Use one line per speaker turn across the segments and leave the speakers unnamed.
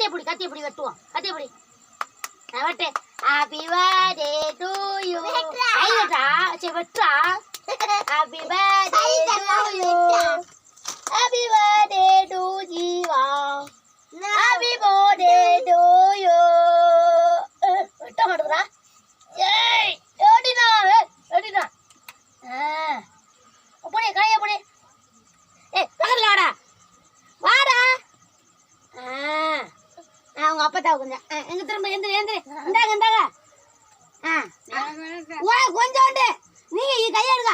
கத்தி எப்படி வெட்டுவோம் கத்தி எப்படி வெட்டு ஹாப்பி பர்த்டே டு யூ ஐயடா சரி வெட்டா happy birthday to you happy birthday to Jeeva happy birthday to you வெட்ட மாட்டேங்கடா ஏய் ஓடினா ஓடினா போடி கைய போடி ஏய் பக்கத்துல வாடா வாடா அவங்க அப்பா தான் கொஞ்சம் எங்க திரும்ப எந்திரி எந்திரி இந்தாங்க இந்தாங்க கொஞ்சோண்டு நீங்க கையாடுங்க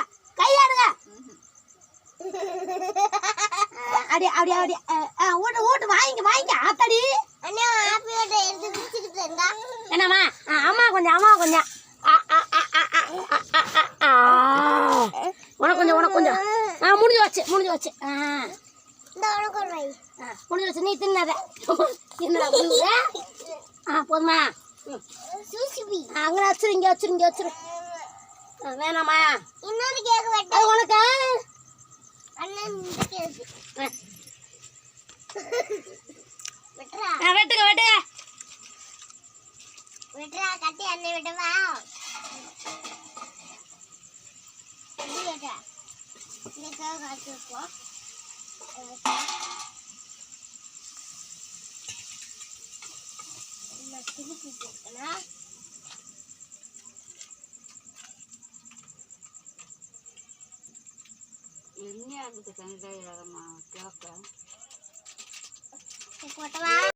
அடி அப்படி அப்படி ஊட்டு ஊட்டு வாங்கிக்க ஆத்தாடி என்னம்மா அம்மா கொஞ்சம் உனக்கு கொஞ்சம் முடிஞ்சு வச்சு முடிஞ்சு வச்சு நீ தின்னாத போதுமா அங்கே வச்சிரு இங்கே வச்சிரு வேணாமா இன்னொரு கேக் வெட்டு உனக்கு வெட்டுறா கட்டி அண்ணன் விட்டவா காய்ச்சி வைப்போம் திருப்பி போட்டுக்கலாம் என்ன அதுக்கு தனியாக கேட்க போட்டவா